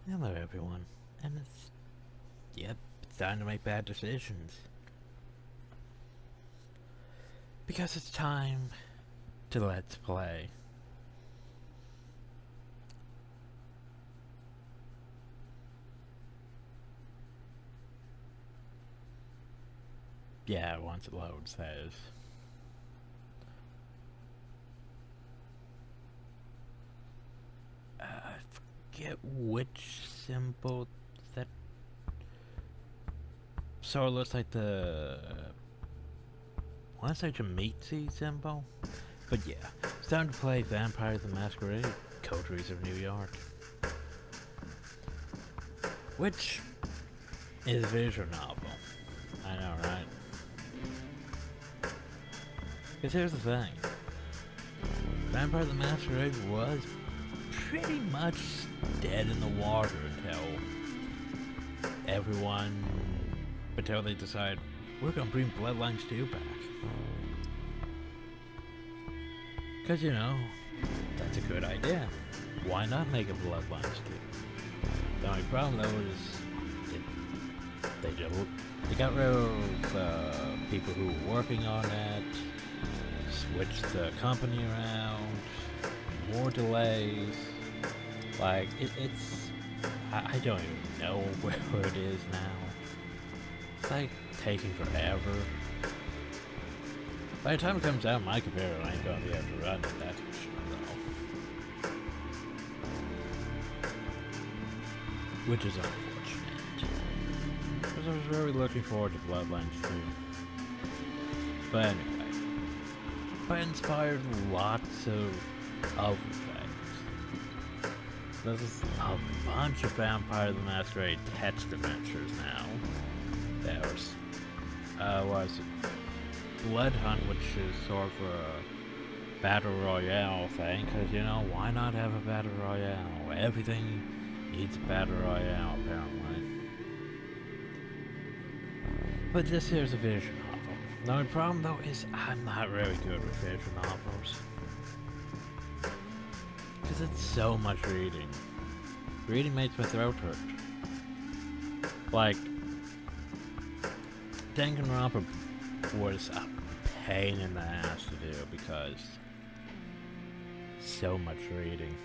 Hello everyone, and it's time to make bad decisions. Because it's time to let's play. Yeah, once it loads, that is. I forget which symbol that... So it looks like the... I want to say Jamitsi symbol? But yeah, it's time to play Vampire The Masquerade Coteries of New York. Which is a visual novel. I know, right? Because here's the thing. Vampire the Masquerade was pretty much dead in the water until they decide we're gonna bring Bloodlines 2 back. Cause you know, that's a good idea. Why not make a Bloodlines 2? The only problem though is they got rid of people who were working on it, switched the company around, more delays. Like, I don't even know where it is now. It's like taking forever. By the time it comes out, my computer ain't gonna be able to run it, that's for sure though. Which is unfortunate. Because I was really looking forward to Bloodlines 2. But anyway. But inspired lots of other things. There's a bunch of Vampire the Masquerade text adventures now. There's, what is it? Blood Hunt, which is sort of a battle royale thing, because you know, why not have a battle royale? Everything needs a battle royale, apparently. But this here's a visual novel. The only problem though is I'm not really good with visual novels. Because it's so much reading. Reading makes my throat hurt. Like, Danganronpa was a pain in the ass to do because so much reading.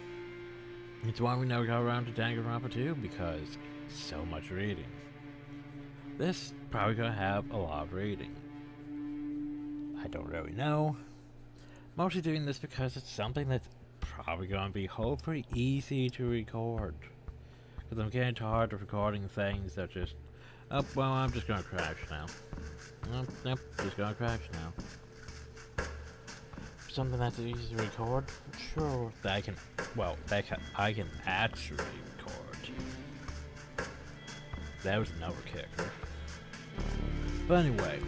It's why we never got around to Danganronpa 2 because so much reading. This probably gonna have a lot of reading. I don't really know. Mostly doing this because it's something that's probably gonna be hopefully easy to record. Because I'm getting tired of recording things that just, oh, well, I'm just gonna crash now. Nope, just gonna crash now. Something that's easy to record, sure, that I can actually record. That was another kicker. But anyway.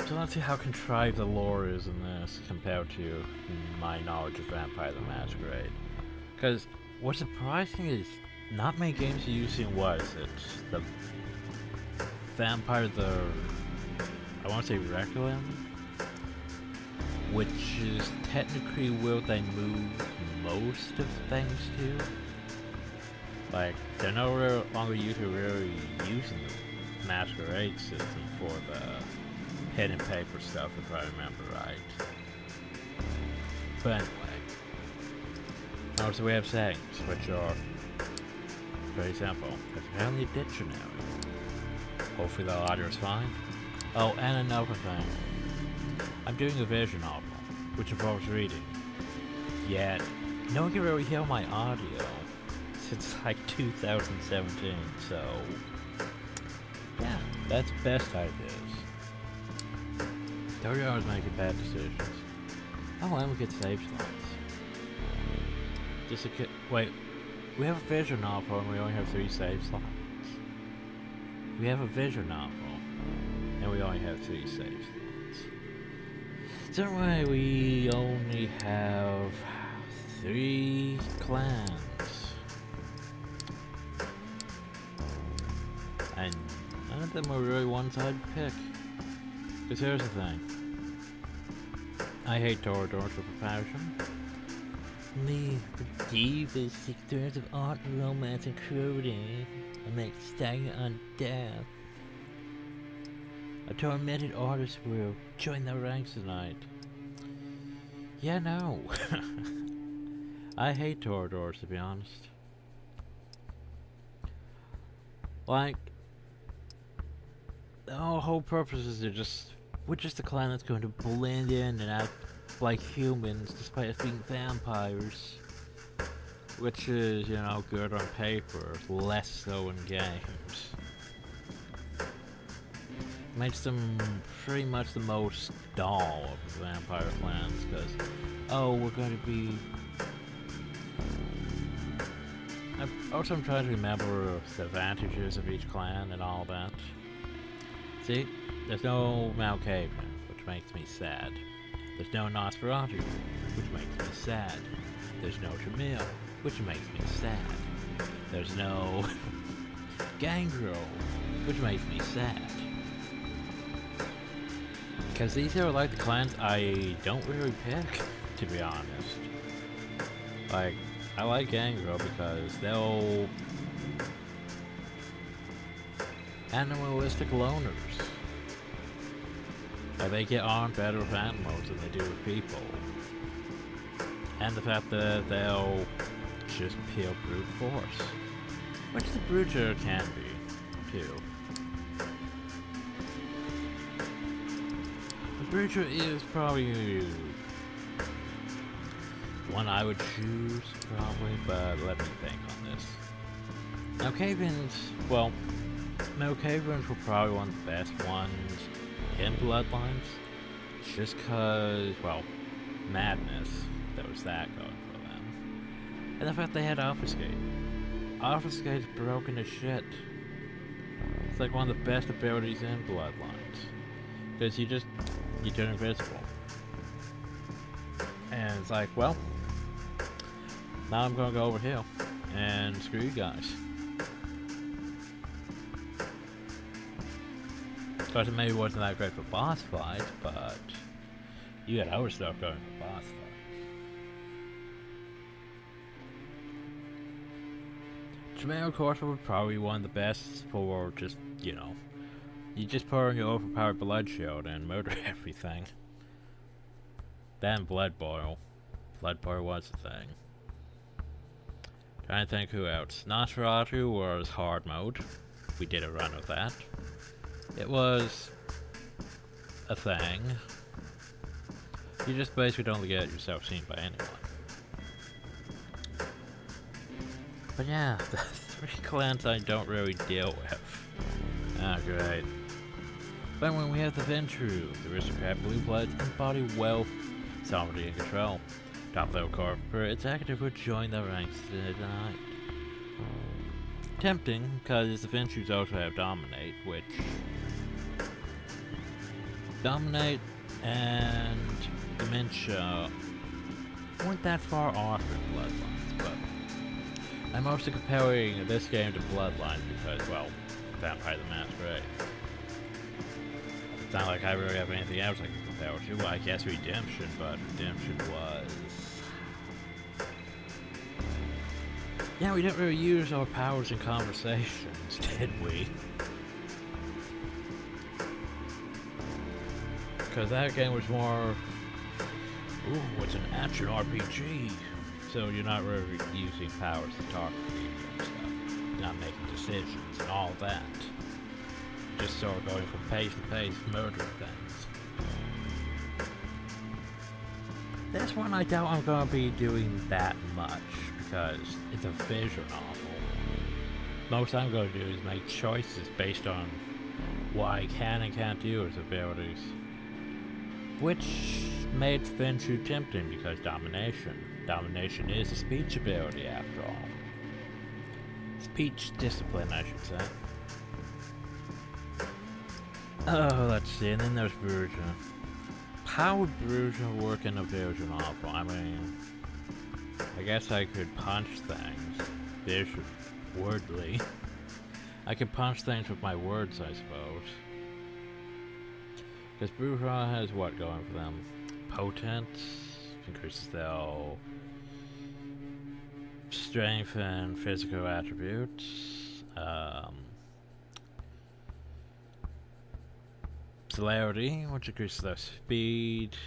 So let's see how contrived the lore is in this compared to my knowledge of Vampire the Masquerade. Because what's surprising is not many games are using the Vampire I want to say Requiem, which is technically where they move most of things to. Like, they're no longer really using the Masquerade system for the pen and paper stuff, if I remember right. But anyway. Also, we have settings, which are very simple. It's apparently a dictionary. Hopefully the audio is fine. Oh, and another thing. I'm doing a visual novel, which involves reading. Yet, no one can really hear my audio since like 2017, so yeah, that's best ideas. Don't you always making bad decisions? Oh, and we get save slots. Wait, we have a visual novel and we only have 3 save slots. We have a visual novel and we only have 3 save slots. So anyway, we only have 3 clans. And none of them were really one-side pick. Because here's the thing. I hate Torador's with passion. Me, the divas, seek threads of art, romance, and cruelty, and make stagnant on death. A tormented artist will join the ranks tonight. Yeah, no. I hate Toradors, to be honest. Like, the whole purpose is we're just a clan that's going to blend in and act like humans despite us being vampires. Which is, you know, good on paper, less so in games. Makes them pretty much the most dull of the vampire clans, because, oh, we're going to be... I'm trying to remember the advantages of each clan and all that. See, there's no Malkavian, which makes me sad. There's no Nosferatu, which makes me sad. There's no Jamil, which makes me sad. There's no Gangrel, which makes me sad. Because these are like the clans I don't really pick, to be honest. Like, I like Gangrel because they'll... animalistic loners. Like, they get on better with animals than they do with people. And the fact that they'll just peel brute force. Which the Bruiser can be, too. The Bruiser is probably one I would choose, probably, but let me think on this. Malkavians were probably one of the best ones in Bloodlines. Just cause, well, madness. There was that going for them. And the fact they had Obfuscate. Obfuscate's broken as shit. It's like one of the best abilities in Bloodlines. Because you turn invisible. And it's like, well, now I'm gonna go over here and screw you guys. Of course, it maybe wasn't that great for boss fights, but you had other stuff going for boss fights. Jamel, of course, was probably one of the best for just, you know, you just put on your overpowered blood shield and murder everything. Then Blood Boil. Blood Boil was the thing. Trying to think who else. Nosferatu was hard mode. We did a run of that. It was a thing. You just basically don't get yourself seen by anyone. But yeah, the three clans I don't really deal with. Ah, great. But when we have the Ventru, the Aristocrat, Blue Bloods, and Body Wealth, Sovereignty and Control. Top level corporate, its active would join the ranks tonight. Tempting, because the Ventrus also have Dominate, which... Dominate and Dementia weren't that far off in Bloodlines, but... I'm mostly comparing this game to Bloodlines because, well, Vampire the Masquerade. It's not like I really have anything else I can compare it to. Well, I guess Redemption, but Redemption was... Yeah, we didn't really use our powers in conversations, did we? Because that game was more... Ooh, it's an action RPG. So you're not really using powers to talk to people and stuff. You're not making decisions and all that. Just sort of going from page to page, murdering things. This one I doubt I'm going to be doing that much, because it's a vision novel. Most I'm going to do is make choices based on what I can and can't do as abilities. Which made Ventrue tempting because Domination. Domination is a speech ability after all. Speech discipline, I should say. Oh, let's see, and then there's Bruiser. How would Bruiser work in a vision novel? I mean, I guess I could punch things. Wordly. I could punch things with my words, I suppose. Because Bruiser has what going for them? potent, increases their strength and physical attributes. Celerity, which increases their speed.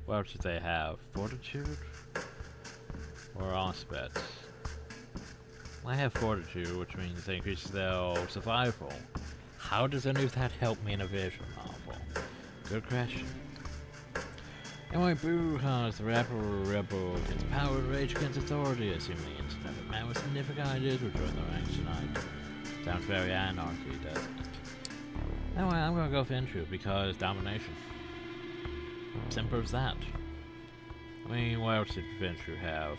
What else do they have? Fortitude? Or aspect? I have fortitude, which means they increase their survival. How does any of that help me in a visual novel? Good question. Anyway, Bruja is the rebel against power and rage against authority, assuming the internet of man with significant ideas will join the ranks tonight. Sounds very anarchy, doesn't it? Anyway, I'm gonna go for intro because domination. Simple as that. I mean, what else did Venture have?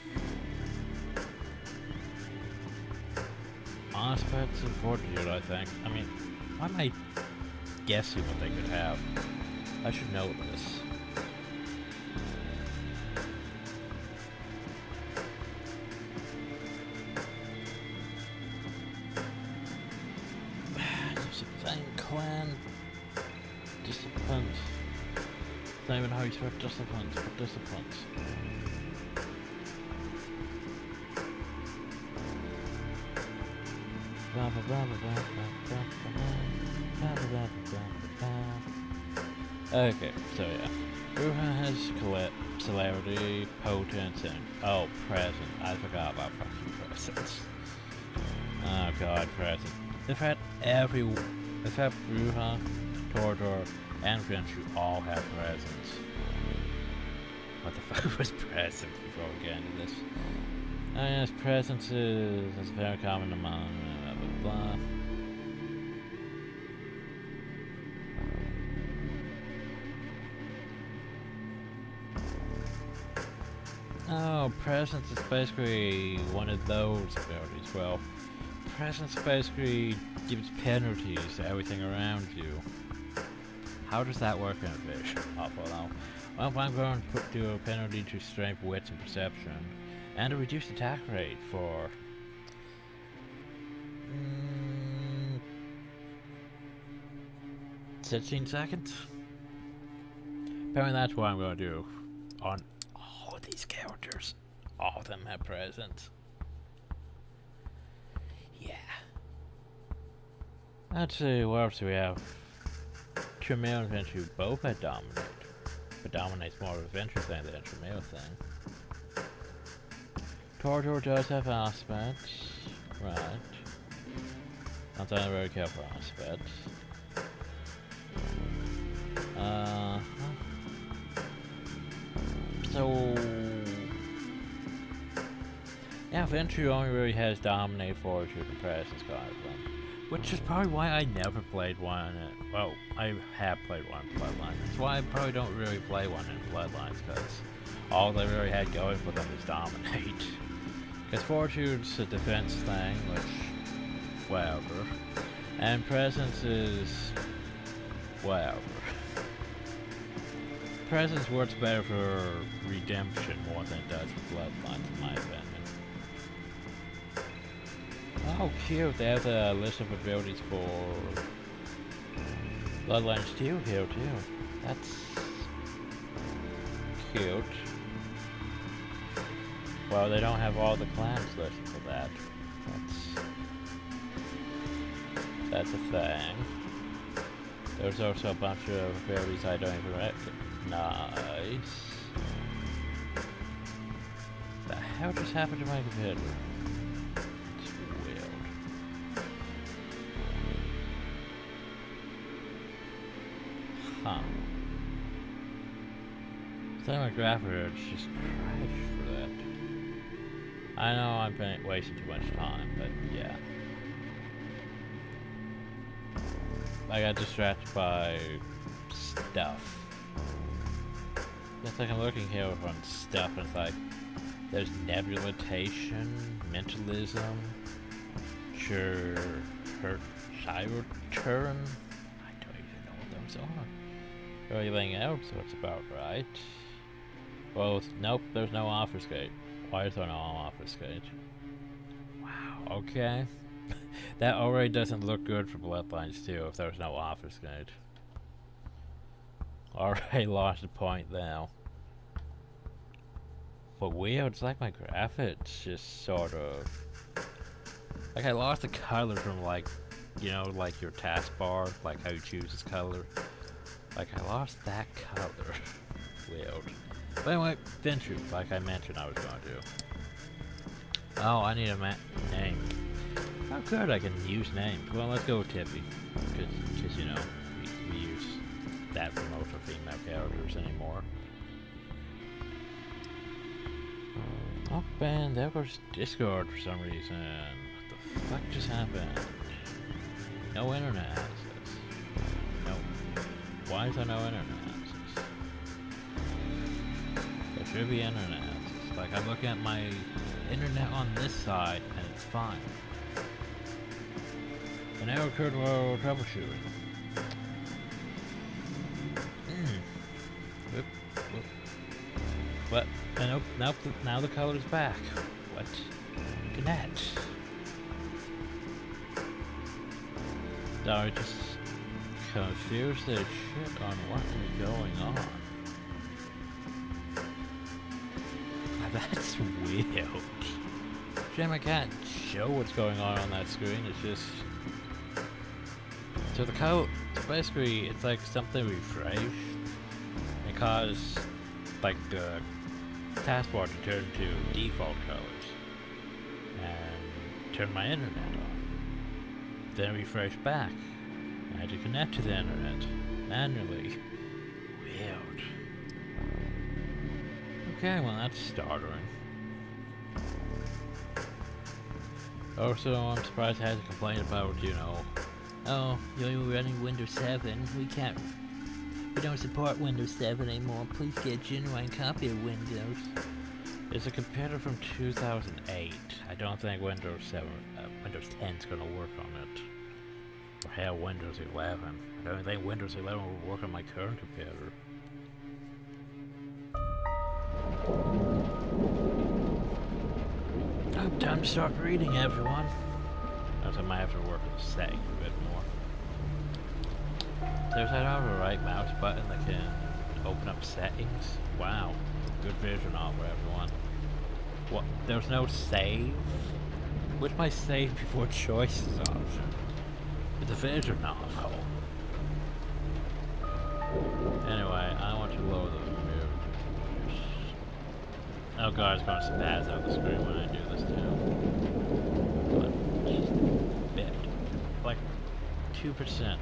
Aspects and fortitude, I think. I mean, why am I guessing what they could have? I should know this. Discipline, clan, disciplines. Not even how you spell disciplines, but disciplines. Okay, so yeah. Bruja has celerity, potence, and presence. I forgot about fucking presence. Oh god, presence. In fact, Bruja, Torador, and Venture all have presence. What the fuck was presence before we get into this? Oh yes, presence is very common among blah blah blah. Oh, presence is basically one of those abilities. Well, presence basically gives penalties to everything around you. How does that work in a vision? Well, I'm going to do a penalty to strength, wits, and perception, and a reduced attack rate for 16 seconds. Apparently that's what I'm going to do on all of these characters. All of them have presence. Yeah. Let's see, what else do we have? Tremere and Venture both had Dominate, but Dominate's more of a Venture thing than a Tremere thing. Torador does have aspects, right. Not that I'm very careful aspects. So yeah, Venture only really has Dominate, Fortitude, and Presence kind of thing. Which is probably why I never played one well, I have played one in Bloodlines. That's why I probably don't really play one in Bloodlines, because all they really had going for them is Dominate. Because Fortitude's a defense thing, which, whatever. And Presence is, whatever. Presence works better for Redemption more than it does for Bloodlines, in my opinion. Oh, cute. They have the list of abilities for Bloodlines 2 here, too. That's cute. Well, they don't have all the clans listed for that. That's a thing. There's also a bunch of abilities I don't even recognize. The hell just happened to my computer? Huh. Demographic just crashed for that. I know I'm wasting too much time, but yeah. I got distracted by stuff. It's like I'm looking here on stuff and it's like there's nebulization, mentalism, Chiroturn. I don't even know what those are. Everything else what's about right. Well, nope, there's no obfuscate. Why is there no obfuscate? Wow, okay. That already doesn't look good for Bloodlines 2 if there's no obfuscate. Already lost a point now. But weird, it's like my graphics just sort of... Like I lost the color from like, you know, like your taskbar, like how you choose this color. Like I lost that color. Weird. But anyway, Venture, like I mentioned I was gonna do. Oh, I need a name. How good I can use names. Well, let's go with Tippy. Because you know, we use that for most of female characters anymore. Oh man, there goes Discord for some reason. What the fuck just happened? No internet access. No. Why is there no internet access? There should be internet access. Like I look at my internet on this side and it's fine. An error occurred while troubleshooting. Whoop, whoop. What? And now the color's back. What? Connect. Sorry, just confused as shit on what is going on. That's weird. Shame I can't show what's going on that screen. It's just... So the code, basically, it's like something refreshed. It caused, like, the taskbar to turn to default colors. And turn my internet on. Then refresh back. I had to connect to the internet manually. Weird. Okay, well that's startling. Also, I'm surprised I had to complain about, you know, oh, you're running Windows 7. We don't support Windows 7 anymore. Please get a genuine copy of Windows. It's a computer from 2008. I don't think Windows 10 is gonna work on it. Or hell, Windows 11. I don't think Windows 11 will work on my current computer. Time to start reading, everyone. I might have to work with the setting a bit more. There's that other right mouse button that can open up settings. Wow, good vision over everyone. What? There's no save? Where's my save before choices option? It's a vision novel. Anyway, I want to lower the music. Oh god, it's gonna spaz out the screen when I do this too. But just a bit. Like 2%.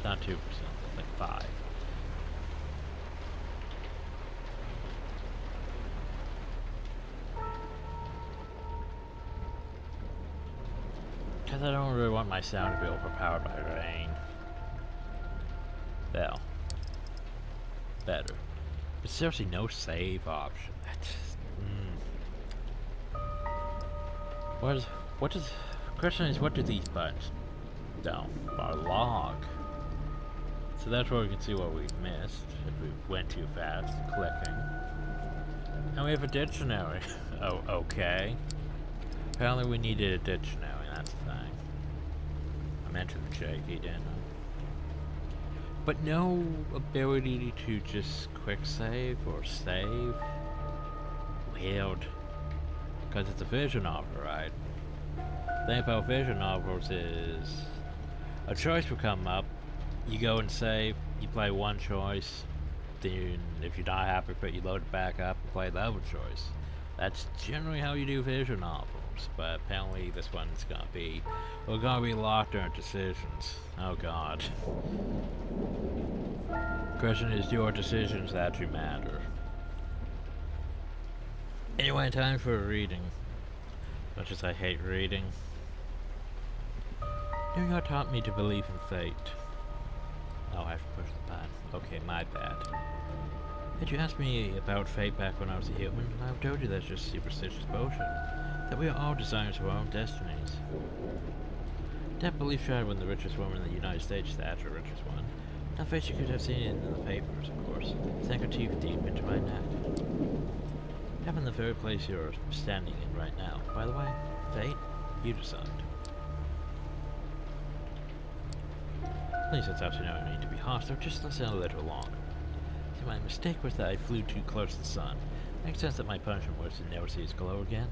Not 2%, it's like 5. Because I don't really want my sound to be overpowered by rain. Well, better. But seriously, no save option. That's question is, what do these buttons do? Our log. So that's where we can see what we missed if we went too fast clicking. And we have a dictionary. Oh, okay. Apparently we needed a dictionary, that's the thing. I mentioned the shaky, didn't I? But no ability to just quick save or save. Weird. Because it's a vision novel, right? The thing about vision novels is a choice will come up, you go and save, you play one choice, then if you're not happy with it, you load it back up and play the other choice. That's generally how you do vision novels, but apparently this one's gonna be, we're gonna be locked in our decisions. Oh god. Question is, do your decisions actually matter? Anyway, time for reading. As much as I hate reading. New York taught me to believe in fate. Oh, I have to push the button. Okay, my bad. Had you asked me about fate back when I was a human, I would have told you that's just superstitious bullshit. That we are all designers of our own destinies. That belief shattered when the richest woman in the United States, Thatcher, richest one. That face you could have seen it in the papers, of course. Sank her teeth deep into my neck. I'm in the very place you're standing in right now. By the way, fate, you decide. Please, it's absolutely no need to be hostile, just listen a little longer. See, my mistake was that I flew too close to the sun. Makes sense that my punishment was to never see its glow again.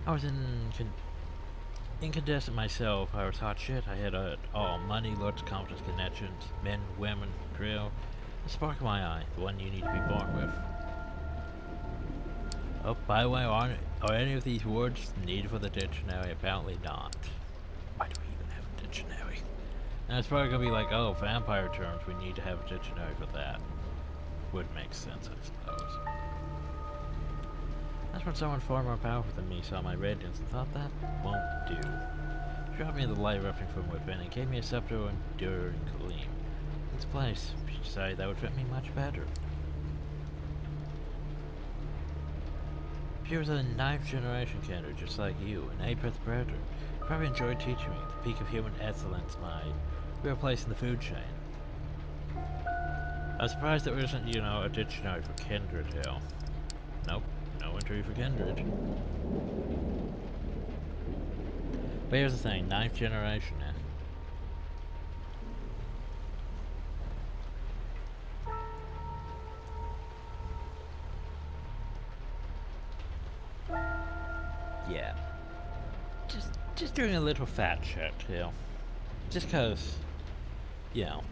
I was incandescent myself. I was hot shit. I had all money, looks, confidence, connections, men, women, drill. The spark in my eye, the one you need to be born with. Oh, by the way, are any of these words needed for the dictionary? Apparently not. Why do we even have a dictionary? And it's probably gonna be like, oh, vampire terms, we need to have a dictionary for that. Would make sense, I suppose. That's when someone far more powerful than me saw my radiance and thought that won't do. Dropped me the light erupting from within and gave me a scepter of enduring gleam. In its place, she decided that would fit me much better. She was a 9th generation candidate just like you, an 8th predator. Probably enjoyed teaching me the peak of human excellence, my real place in the food chain. I was surprised there isn't, you know, a dictionary for kindred here. Nope, no entry for kindred. But here's the thing, 9th generation now. Yeah. Just doing a little fact check here. Just cause, you know.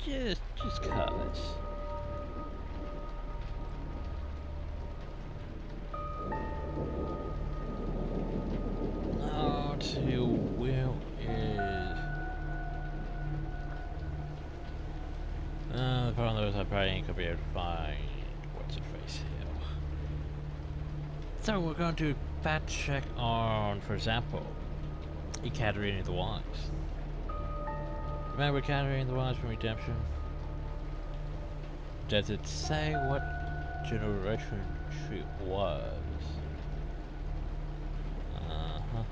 Just cause. Now to Will is... the problem is I probably ain't gonna be able to find what's her face here. So we're going to fact check on, for example, Ekaterina the Wise. Remember Ekaterina the Wise from Redemption? Does it say what generation she was? Uh-huh.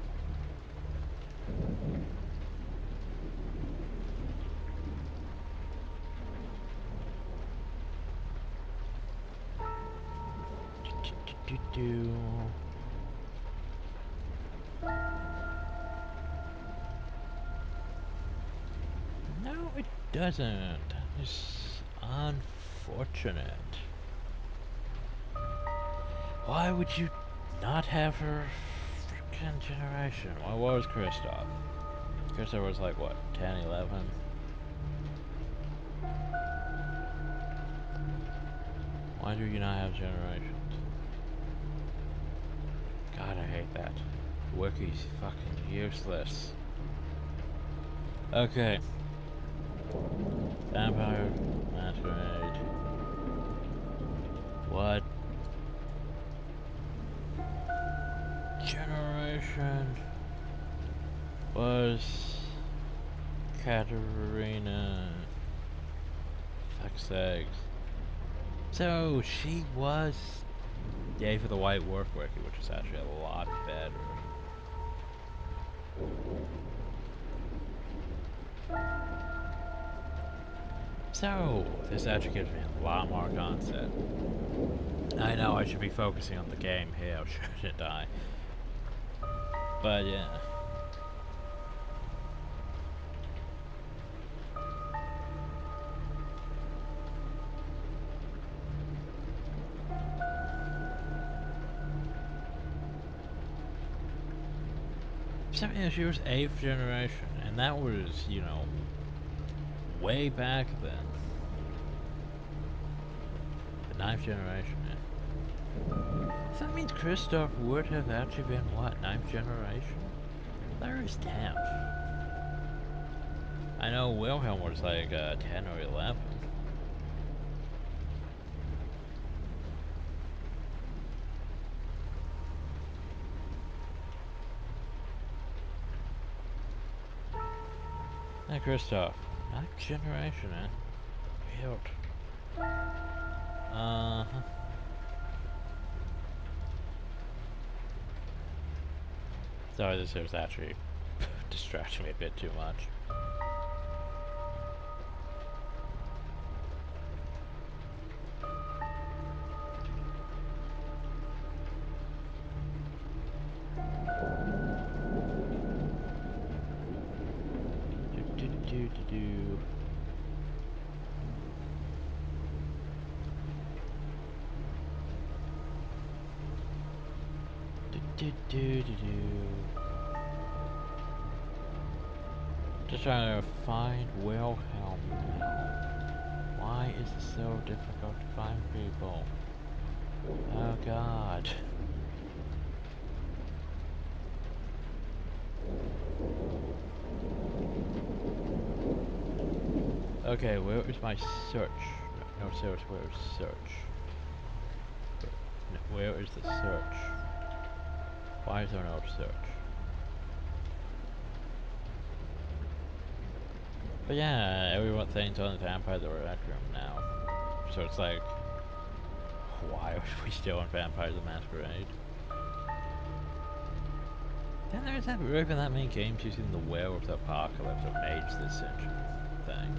Do. No, it doesn't. It's unfortunate. Why would you not have her freaking generation? Well, what was Kristoff? Kristoff was like, what, 10, 11? Why do you not have generations? God, I hate that. Wiki's fucking useless. Okay. Vampire Masquerade. What generation was Katerina? Fuck's sakes. So she was Yay for the White Dwarf Wiki, which is actually a lot better. So, this actually gives me a lot more concept. I know I should be focusing on the game here, shouldn't I? But yeah. So yeah, she was 8th generation, and that was, you know, way back then. The 9th generation, yeah. So that means Kristoff would have actually been, what, 9th generation? Larry's 10th. I know Wilhelm was like 10 or 11. Hey, Kristoff. 9th generation, eh? Cute. Uh-huh. Sorry, this is actually distracting me a bit too much. Just trying to find Wilhelm now. Why is it so difficult to find people? Oh god. Okay, where is my search? No search, where is search? Where is the search? Why is there no search? But yeah, everyone thinks on the Vampire the Masquerade Room now. So it's like, why are we still on Vampire the Masquerade? Then there's not really been that many games using the Werewolf Apocalypse or Mage this thing.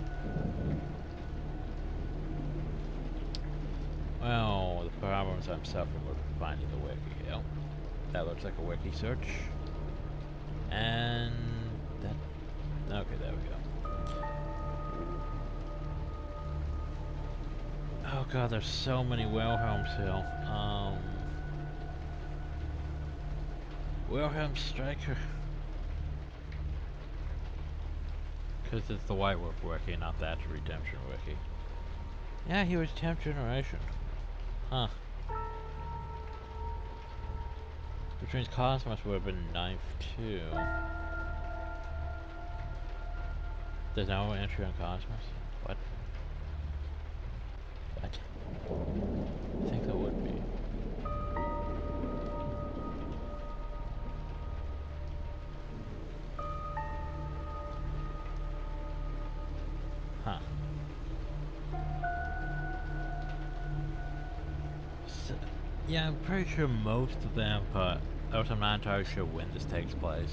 Well, the problems I'm suffering with finding the wiki. Yep. That looks like a wiki search. And that, okay, there we go. Oh god, there's so many Wilhelm still. Wilhelm Striker. Because it's the White Wolf wiki, not that Redemption wiki. Yeah, he was 10th generation. Huh. Which means Cosmos would have been 9th too. There's no entry on Cosmos? What? What? I think there would be. Huh. So, yeah, I'm pretty sure most of the vampire. I'm not entirely sure when this takes place,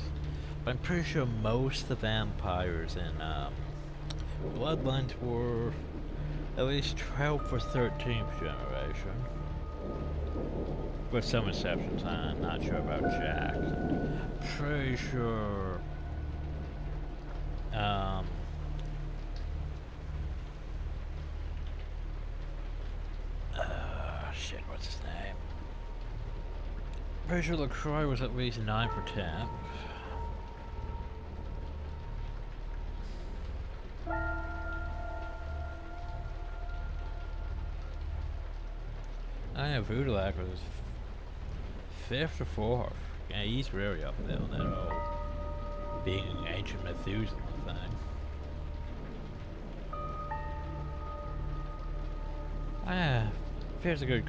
but I'm pretty sure most of the vampires in Bloodlines were at least 12th or 13th generation. With some exceptions, I'm not sure about Jack. Pretty sure shit, what's his name? Pretty sure LaCroix was at least 9th or 10th. I know Voodoo-Lac was 5th or 4th. Yeah, he's really up there on that whole being an ancient Methuselah thing. Ah, here's a good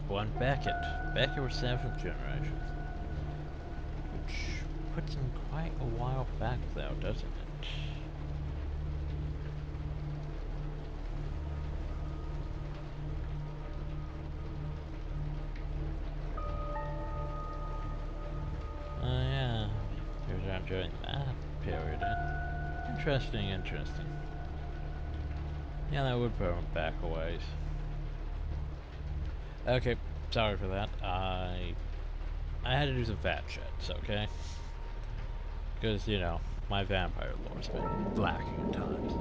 one. Beckett. Beckett was 7th generation. Which puts him quite a while back though, doesn't it? Yeah. Here's around during that period. Interesting, interesting. Yeah, that would put him back a ways. Okay, sorry for that. I had to do some fact checks, okay? Because, you know, my vampire lore's been lacking at times.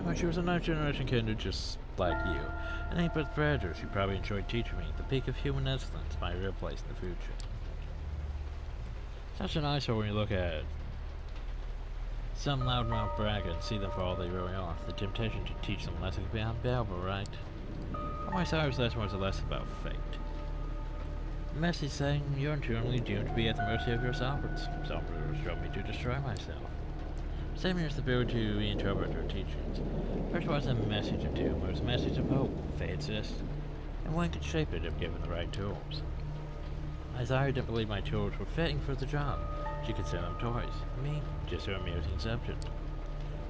Well, she was a 9th generation kindred just like you. And ain't but predators who probably enjoyed teaching me the peak of human excellence, my real place in the food chain. Such an eyesore when you look at it. Some loudmouth brag and see them for all they really are. The temptation to teach them lessons can be unbearable, right? But my sorrow's lesson was a lesson about fate. The message saying you're eternally doomed to be at the mercy of your sovereigns. Some rulers drove me to destroy myself. Same as the ability to reinterpret their teachings. First was a message of doom, it was a message of hope. Fate exists, and one could shape it if given the right tools. Isaiah didn't believe my tools were fitting for the job. She considered them toys. Me, just her amusing subject.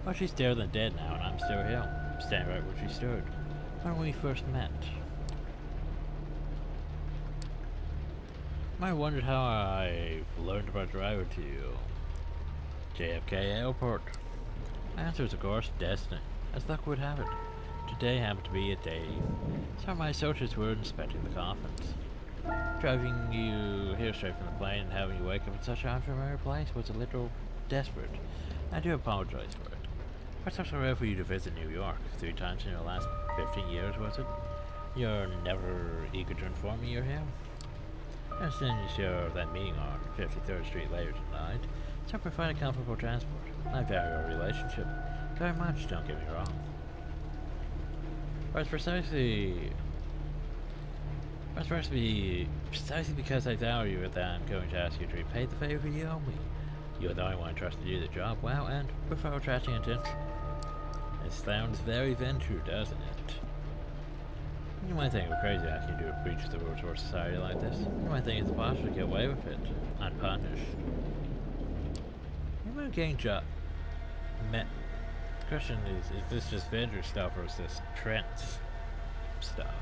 But she's dead than dead now, and I'm still here, standing right where she stood when we first met. You might wondered how I learned about driving to JFK Airport. My answer is, of course, destiny, as luck would have it. Today happened to be a day. Some of my associates were inspecting the coffins. Driving you here straight from the plane and having you wake up in such an unfamiliar place was a little desperate. I do apologize for it. What's so rare for you to visit New York 3 times in your last 15 years, was it? You're never eager to inform me you're here? As soon as you're that meeting on 53rd Street later tonight, so provide a comfortable transport. I value our relationship very much, don't get me wrong. But it's precisely because I value it that I'm going to ask you to repay the favor you owe me. You're the only one trusted you the job well, and prefer attracting attention. It sounds very Venture, doesn't it? You might think I'm crazy asking you to breach the rules of our society like this. You might think it's possible to get away with it, unpunished. You might gain job. The question is this just Venture stuff or is this Trent's stuff?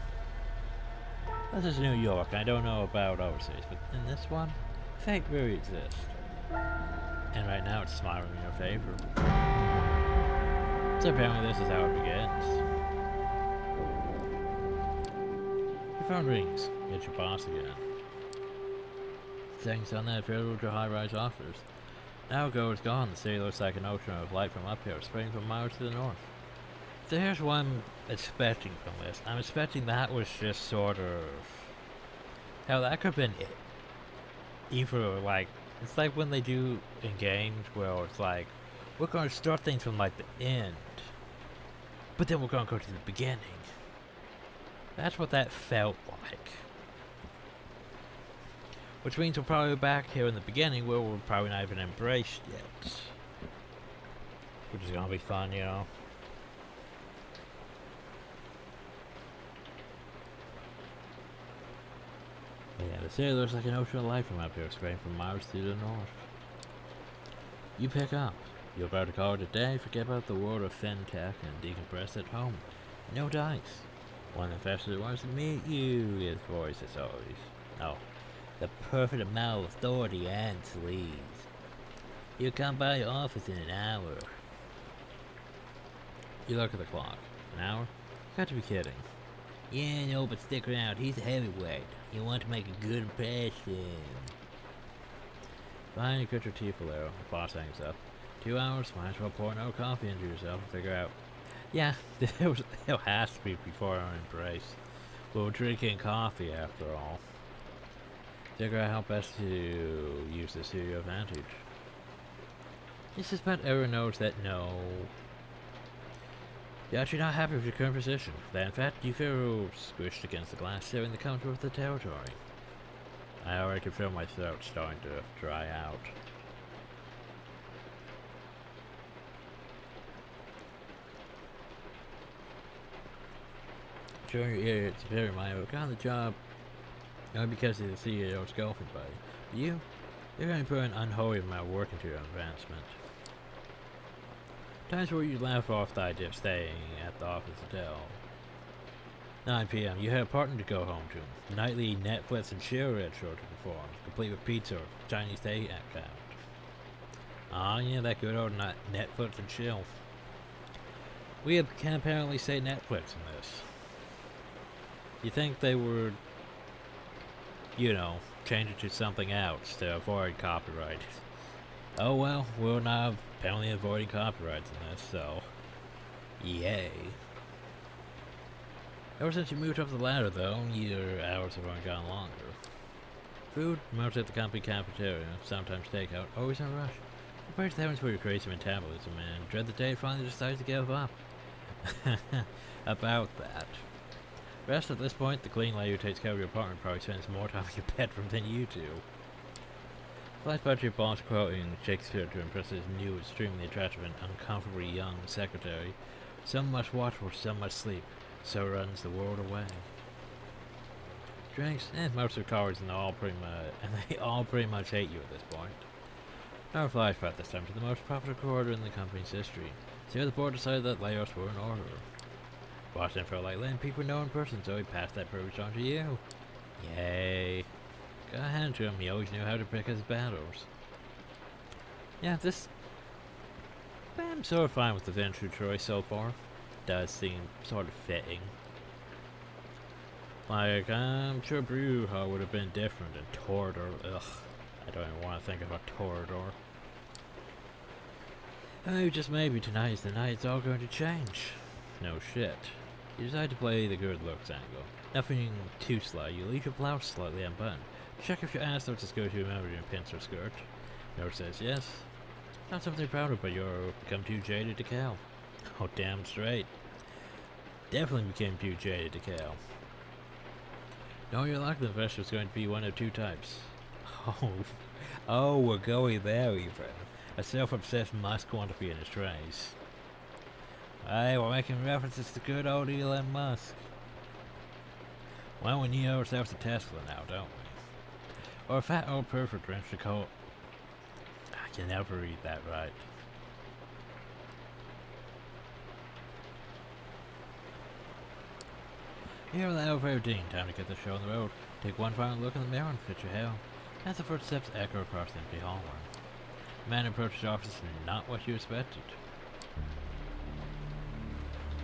This is New York. I don't know about overseas, but in this one, fate really exists. And right now it's smiling in your favor. So apparently this is how it begins. Your phone rings. It's your boss again. Things on that field to high-rise offers. Now ago it's gone. The city looks like an ocean of light from up here, spreading from miles to the north. So here's what I'm expecting from this. I'm expecting that was just sort of... Hell, that could have been it. Either, like... It's like when they do in games where it's like, we're going to start things from, like, the end. But then we're going to go to the beginning. That's what that felt like. Which means we're probably back here in the beginning where we're probably not even embraced yet. Which is going to be fun, you know. Yeah, the city looks like an ocean of light from up here, spreading from miles to the north. You pick up. You're about to call it a day, forget about the world of fintech and decompress at home. No dice. One investor that wants to meet you, his voice is always. Oh, the perfect amount of authority and sleaze. You'll come by your office in an hour. You look at the clock. An hour? You got to be kidding. Yeah, no, but stick around. He's a heavyweight. You want to make a good impression. Fine, you cut your teeth, Valero. The boss hangs up. 2 hours, might as well pour no coffee into yourself and figure out. Yeah, it has to be before our embrace. We're drinking coffee after all. Figure out how best to use this to your advantage. You suspect everyone knows that no. You're actually not happy with your current position. That in fact you feel squished against the glass ceiling that comes with the territory. I already can feel my throat starting to dry out. Sure, your idiot superior might have gotten the job only because he's the CEO's girlfriend buddy. But you're going to put an unholy amount of work into your advancement. Times where you laugh off the idea of staying at the office until 9 p.m. You have a partner to go home to. Nightly Netflix and chill ritual to perform, complete with pizza or Chinese takeout. Ah, yeah, that good old Netflix and chill. We can apparently say Netflix in this. You think they would, you know, change it to something else to avoid copyright. Oh well, we're not apparently avoiding copyrights in this, so yay. Ever since you moved up the ladder though, your hours have only gotten longer. Food, mostly at the company cafeteria, sometimes takeout, always in a rush. Praise the heavens for your crazy metabolism and dread the day it finally decides to give up. About that. Rest at this point, the clean lady who takes care of your apartment probably spends more time in your bedroom than you do. Flash back to your boss quoting Shakespeare to impress his new, extremely attractive and uncomfortably young secretary. Some must watch for some must sleep, so runs the world away. Drinks, most are cowards and they all pretty much hate you at this point. Another flashback this time to the most profitable quarter in the company's history. So the board decided that layoffs were in order. Washington felt like letting people know in person, so he passed that privilege on to you. Yay. Gotta hand it to him, he always knew how to pick his battles. Yeah, I'm sort of fine with the venture choice so far. Does seem sort of fitting. Like, I'm sure Bruja would have been different and Torador. Ugh, I don't even want to think about Torador. Oh, just maybe tonight is the night it's all going to change. No shit. You decide to play the good looks angle. Nothing too sly, you leave your blouse slightly unbuttoned. Check if your ass notes go to remember your pants or skirt. Note says yes. Not something proud of, but you're become too jaded to cow. Oh, damn straight. Definitely became too jaded to cow. No, you're lucky the investor is going to be one of two types. Oh, oh, we're going there even. A self-obsessed Musk quantity in his trays. Hey, we're making references to good old Elon Musk. Well, we need ourselves a Tesla now, don't we? Or a fat old perfect drenched in coal. I can never read that right. Here with Alvaro Dean, time to get the show on the road. Take one final look in the mirror and fit your hair. As the footsteps echo across the empty hallway. The man approached the office and not what you expected.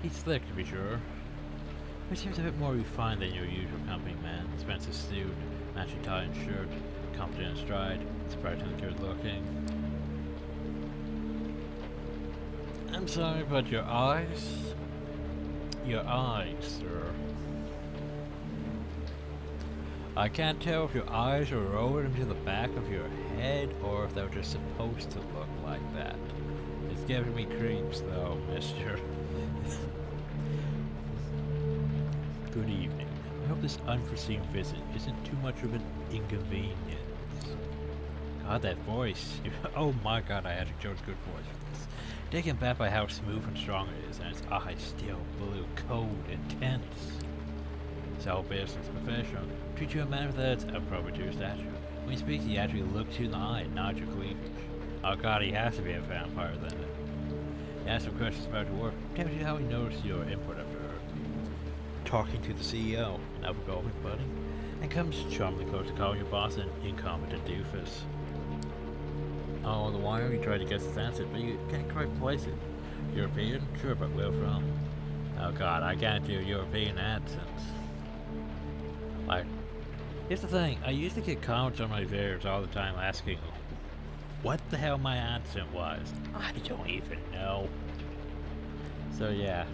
He's slick, to be sure. He seems a bit more refined than your usual company man. Expensive suit, matching tie and shirt, confident in stride, surprisingly good looking. I'm sorry, but your eyes, sir. I can't tell if your eyes are rolled into the back of your head or if they're just supposed to look like that. It's giving me creeps, though, mister. Good evening. I hope this unforeseen visit isn't too much of an inconvenience. God, that voice. Oh my god, I actually chose good voice for this. Taken back by how smooth and strong it is, and its eyes still blue, cold, intense. So business professional. Treat you in a manner that's appropriate to your stature. When he speaks, he actually looks you in the eye and nods your cleavage. Oh god, he has to be a vampire then. He asks some questions about your work. Tells you how he noticed your input after talking to the CEO, an outgoing buddy, and comes charmingly close to calling your boss an incompetent doofus. Oh, the wire you try to guess his answer, but you can't quite place it. European? Sure, but where from? Oh god, I can't do European accents. Like, here's the thing, I used to get comments on my videos all the time asking what the hell my accent was. I don't even know. So yeah,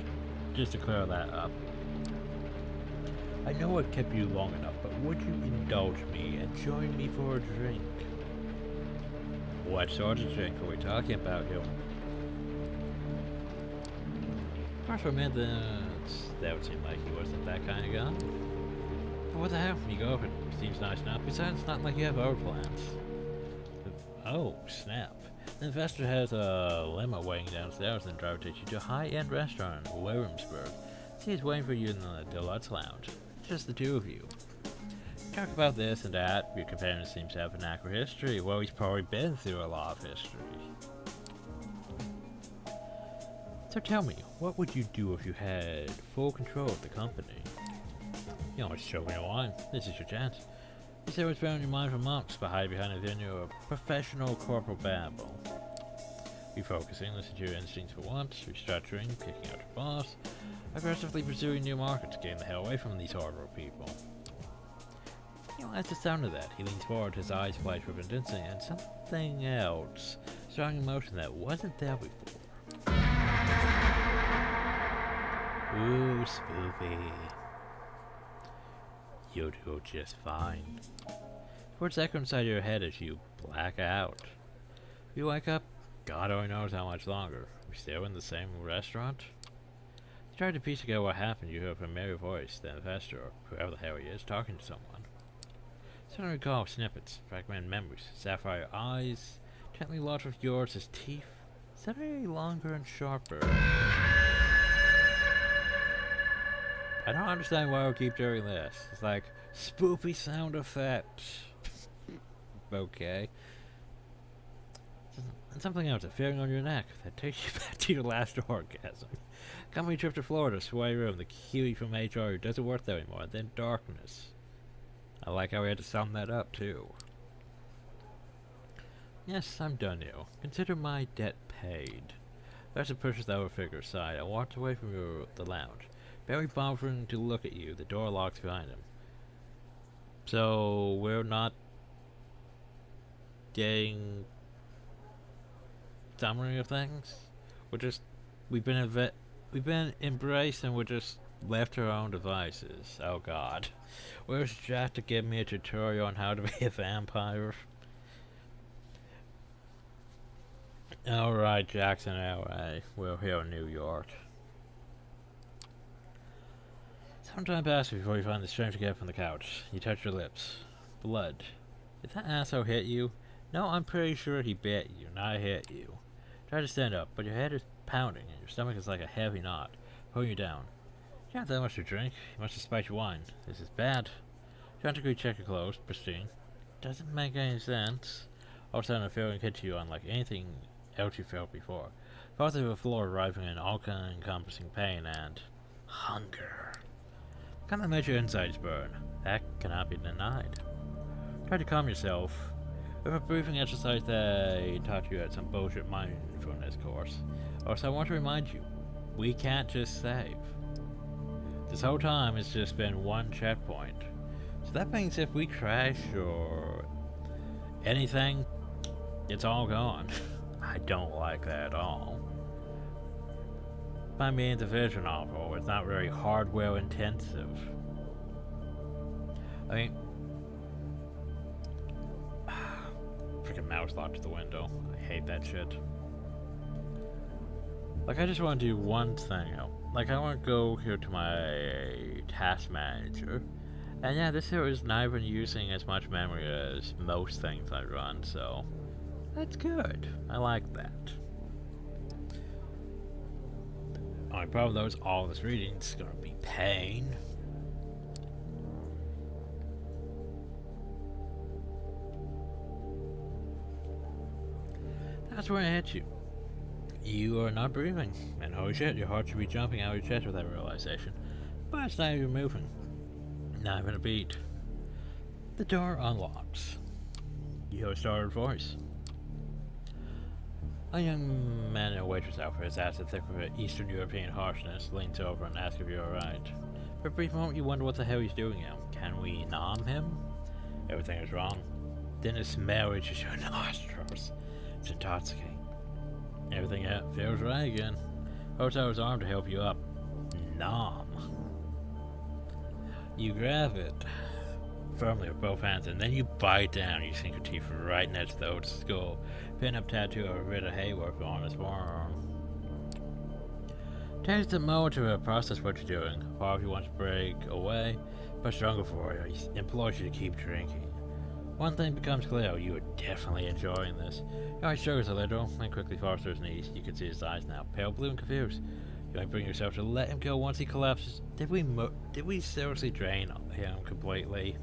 just to clear that up. I know I've kept you long enough, but would you indulge me and join me for a drink? What sort of drink are we talking about here? First for a minute, that would seem like he wasn't that kind of guy. But what the hell? You go if it seems nice enough. Besides, it's not like you have other plans. Oh, snap. The investor has a limo waiting downstairs and driver takes you to a high-end restaurant in Williamsburg. See, he's waiting for you in the deluxe lounge. Just the two of you. Talk about this and that. Your companion seems to have an accurate history. Well, he's probably been through a lot of history. So tell me, what would you do if you had full control of the company? You know, it's choking a wine. This is your chance. You say what's been on your mind for months, but hide behind a venue of professional corporal babble. Refocusing, listen to your instincts for once, restructuring, kicking out your boss, aggressively pursuing new markets, getting the hell away from these horrible people. You know, as the sound of that, he leans forward, his eyes flash with intensity, and something else, strong emotion that wasn't there before. Ooh, spoopy. You'll do just fine. Words echo inside your head as you black out. You wake up, God only knows how much longer. We still in the same restaurant? You try to piece together what happened. You hear a familiar voice, the investor, or whoever the hell he is, talking to someone. Suddenly recall snippets, fragmented memories, sapphire eyes, gently lodged with yours as teeth, suddenly longer and sharper. I don't understand why I keep doing this. It's like spoopy sound effects. Okay. And something else, a feeling on your neck that takes you back to your last orgasm. Company trip to Florida, sway room, the Kiwi from HR who doesn't work there anymore, and then darkness. I like how we had to sum that up too. Yes, I'm done now. Consider my debt paid. Larson pushes the other figure aside and walks away from the lounge. Barely bothering to look at you, the door locks behind him. So, we're not getting summary of things. We're just we've been we've been embraced and we're just left to our own devices. Oh God, where's Jack to give me a tutorial on how to be a vampire? Alright, Jackson, LA. We're here in New York. Some time passes before you find the strength to get up from the couch. You touch your lips. Blood. Did that asshole hit you? No, I'm pretty sure he bit you, not hit you. Try to stand up, but your head is pounding and your stomach is like a heavy knot, pulling you down. You don't have that much to drink. You must have spiked your wine. This is bad. Trying to check your clothes, pristine. Doesn't make any sense. All of a sudden a feeling hits you unlike anything else you felt before. Falls to the floor, arriving in all-encompassing pain and hunger. Kind of makes your insides burn. That cannot be denied. Try to calm yourself with a breathing exercise they taught you at some bullshit mindfulness course. Also, I want to remind you, we can't just save. This whole time it's just been one checkpoint. So that means if we crash or anything, it's all gone. I don't like that at all. By me, it's a visual novel. It's not very hardware intensive. I mean, freaking mouse locked the window. I hate that shit. Like, I just want to do one thing. Like, I want to go here to my task manager. And yeah, this here is not even using as much memory as most things I run, so that's good. I like that. Only problem though is all this reading is gonna be pain. That's where I hit you. You are not breathing, and holy shit, your heart should be jumping out of your chest with that realization. But it's not even moving. Not even a beat. The door unlocks. You hear a startled voice. A young man in a waitress outfit, his accent thick with Eastern European harshness, leans over and asks if you're alright. For a brief moment you wonder what the hell he's doing here. Can we nom him? Everything is wrong. Then a smell reaches your nostrils. It's intoxicating. Everything feels right again. Holds out his arm to help you up. Nom. You grab it firmly with both hands, and then you bite down. You sink your teeth right next to the old skull. Pin-up tattoo of Rita Hayworth on his forearm. Takes a moment to process what you're doing. Part of you wants to break away, but stronger for you. He implores you to keep drinking. One thing becomes clear: you are definitely enjoying this. Your eye struggles a little, and quickly falls to his knees. You can see his eyes now, pale blue and confused. You might bring yourself to let him go once he collapses. Did we seriously drain him completely?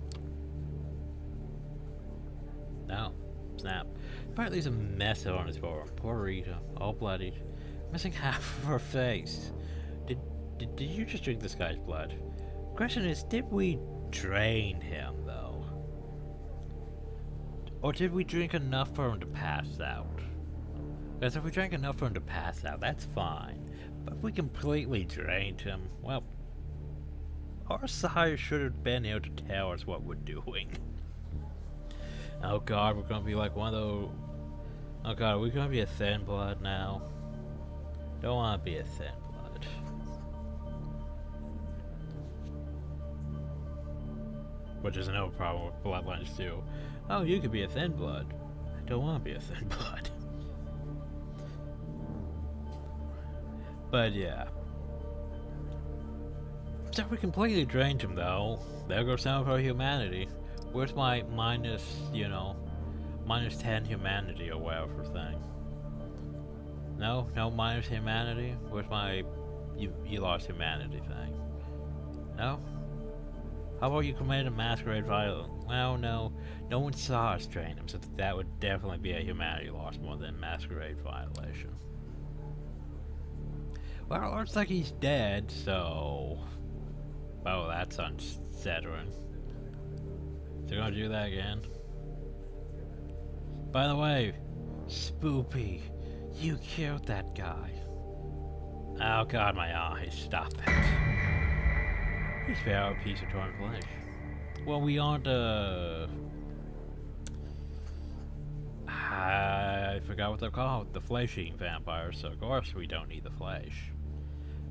No. Snap. Apparently there's a mess on his forearm. Poor Rita, all bloodied, missing half of her face. Did you just drink this guy's blood? Question is, did we drain him though? Or did we drink enough for him to pass out? Because if we drank enough for him to pass out, that's fine. But if we completely drained him, well, our sire should have been here to tell us what we're doing. Oh god, we're gonna be like one of those... Oh god, are we gonna be a thin blood now? Don't wanna be a thin blood. Which is another problem with Bloodlines too. Oh, you could be a thin blood. I don't wanna be a thin blood. But yeah. So we completely drained him though. There goes some of our humanity. Where's my minus, you know, minus 10 humanity or whatever thing? No minus humanity? Where's my you lost humanity thing? No? How about you committed a masquerade violence? Well, no one saw us drain him, so that would definitely be a humanity loss more than masquerade violation. Well, it looks like he's dead, so... Oh, that's unsettling. So you're gonna do that again? By the way, Spoopy, you killed that guy. Oh god, my eyes, stop it. He's found a piece of torn flesh. Well, we aren't, I forgot what they're called. The flesh-eating vampires, so of course we don't need the flesh.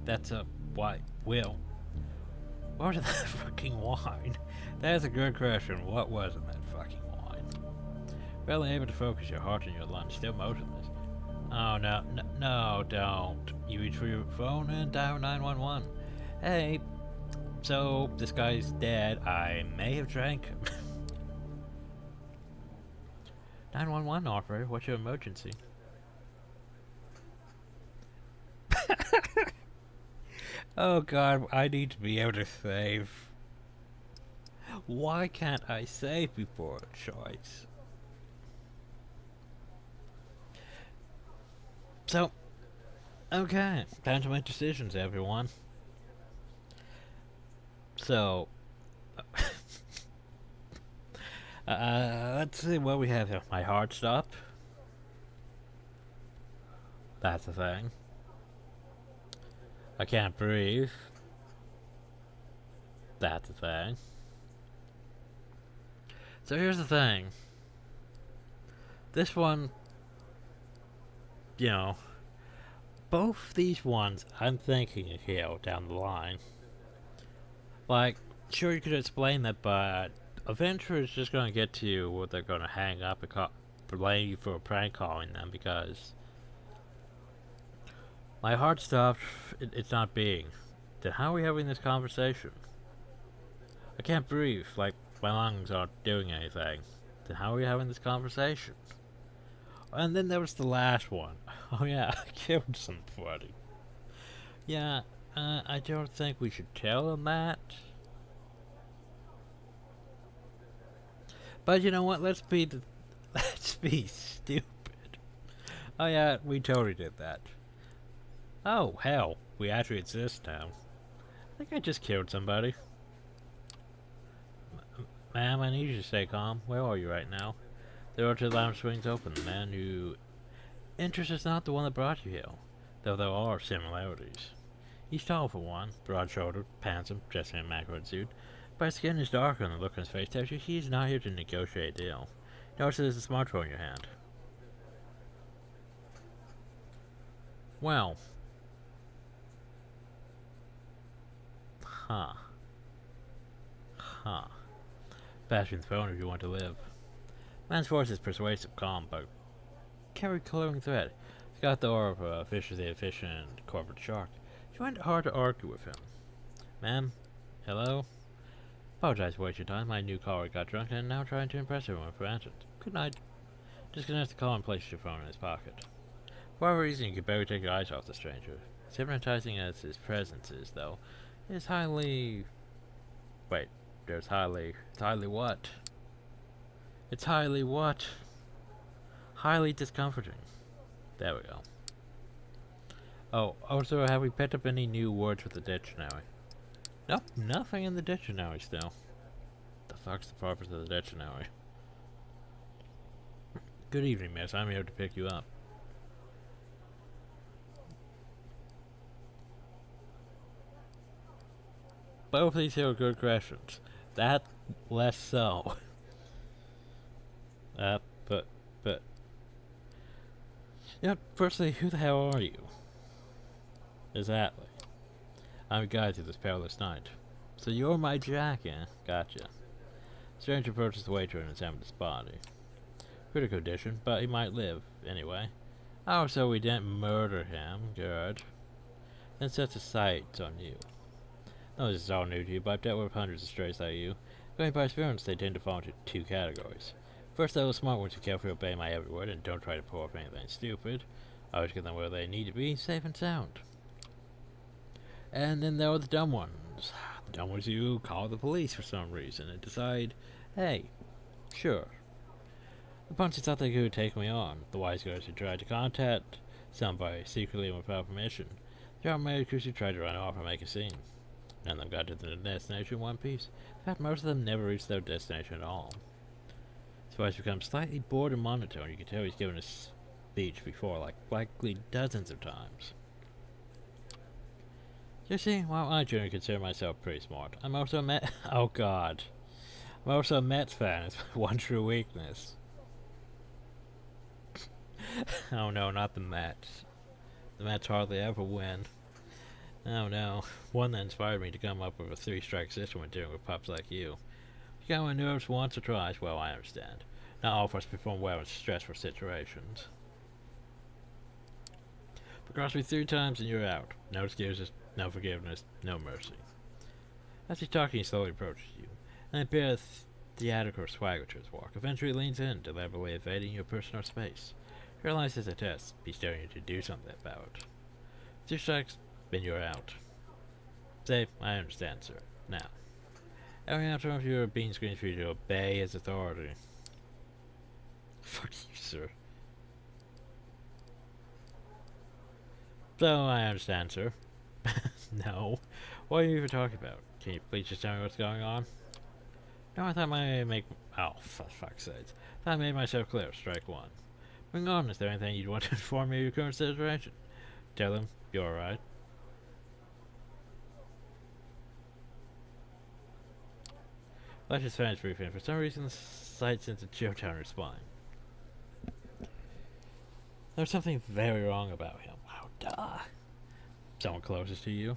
That's a... What was that fucking wine? That's a good question. What was in that fucking wine? Barely able to focus, your heart and your lungs still motionless. Oh no, don't. You reach for your phone and dial 911. Hey, so this guy's dead. I may have drank him. 911 operator, what's your emergency? Oh god, I need to be able to save. Why can't I save before a choice? So, okay, time to make decisions, everyone. So, let's see what we have here. My heart stopped. That's a thing. I can't breathe. That's a thing. So here's the thing. This one, you know, both these ones I'm thinking of kill down the line. Like, sure you could explain that, but eventually it's just gonna get to you where they're gonna hang up and blame you for prank calling them because my heart stopped, it's not beating. Then how are we having this conversation? I can't breathe, like my lungs aren't doing anything. Then how are we having this conversation? And then there was the last one. Oh yeah, I killed somebody. Yeah, I don't think we should tell them that. But you know what, let's be stupid. Oh yeah, we totally did that. Oh hell, we actually exist now. I think I just killed somebody. Ma'am, I need you to stay calm. Where are you right now? The door to the lounge swings open. The man who enters is not the one that brought you here, though there are similarities. He's tall for one, broad-shouldered, handsome, dressed in a macro suit, but his skin is darker and the look on his face tells you he's not here to negotiate a deal. Notice there's a smartphone in your hand. Well. Huh. Bashing the phone if you want to live. Man's voice is persuasive, calm, but carry clothing thread. He's got the aura of a viciously efficient corporate shark. You find it hard to argue with him. Ma'am? Hello? Apologize for wasting time. My new caller got drunk and now trying to impress everyone for answers. Good night. Disconnect the call and place your phone in his pocket. For whatever reason, you can barely take your eyes off the stranger. As hypnotizing as his presence is, though, it is highly... Wait, it's highly what? It's highly what? Highly discomforting. There we go. Oh, also, have we picked up any new words with the dictionary? Nope, nothing in the dictionary still. The fuck's the purpose of the dictionary? Good evening, miss. I'm here to pick you up. Both of these here are good questions. That less so. But... Yeah, firstly, who the hell are you? Exactly. I'm a guide through this perilous night. So you're my Jack, eh? Gotcha. Stranger approaches the waiter and examines his body. Critical condition, but he might live, anyway. Oh, so we didn't murder him. Good. Then sets his sights on you. No, this is all new to you, but I've dealt with hundreds of strays like you. Going by experience, they tend to fall into two categories. First, those smart ones who carefully obey my every word and don't try to pull off anything stupid. I always get them where they need to be, safe and sound. And then there are the dumb ones. The dumb ones who call the police for some reason and decide, hey, sure. The punches thought they could take me on. The wise guys who tried to contact somebody secretly and without permission. The automaticals who tried to run off and make a scene. None of them got to the destination in one piece. In fact, most of them never reached their destination at all. His voice becomes slightly bored and monotone. You can tell he's given a speech before, likely dozens of times. You see, while I generally consider myself pretty smart, I'm also a Mets... Oh god. I'm also a Mets fan. It's one true weakness. Oh no, not the Mets. The Mets hardly ever win. Oh no. One that inspired me to come up with a three-strike system when dealing with pups like you. You got on my nerves once or twice, well, I understand. Not all of us perform well in stressful situations. But cross me 3 times and you're out. No excuses, no forgiveness, no mercy. As he's talking, he slowly approaches you, and a bit of theatrical swagger to his walk. Eventually leans in, deliberately invading your personal space. You realize it's a test. He's daring you to do something about it. 2 strikes, then you're out. Safe, I understand, sir. Now, every now and then your bean screens for you to obey his authority. Fuck you, sir. So, I understand, sir. No. What are you even talking about? Can you please just tell me what's going on? No, I thought I might make... Oh, for fuck's sake. I thought I made myself clear. Strike one. Moving on, is there anything you'd want to inform me of your current situation? Tell them you're alright. Let's just finish briefing. For some reason, the sight sends a chill down her spine. There's something very wrong about him. Wow, duh. Someone closest to you?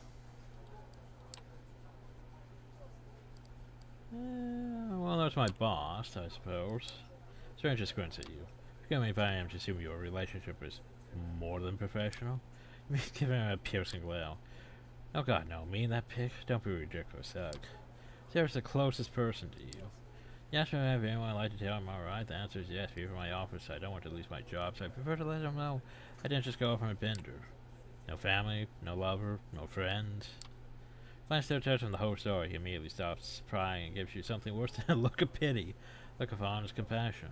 Well, that's my boss, I suppose. Stranger squints at you. Forgive me if I am to assume your relationship is more than professional. You may give him a piercing glare. Oh god, no, me and that pig? Don't be ridiculous, Hug. Sarah's the closest person to you. Yes, I have anyone I'd like to tell I'm alright. The answer is yes. Even my office, I don't want to lose my job, so I prefer to let them know I didn't just go off on a bender. No family, no lover, no friends. When I start telling the whole story, he immediately stops prying and gives you something worse than a look of pity, a look of honest compassion.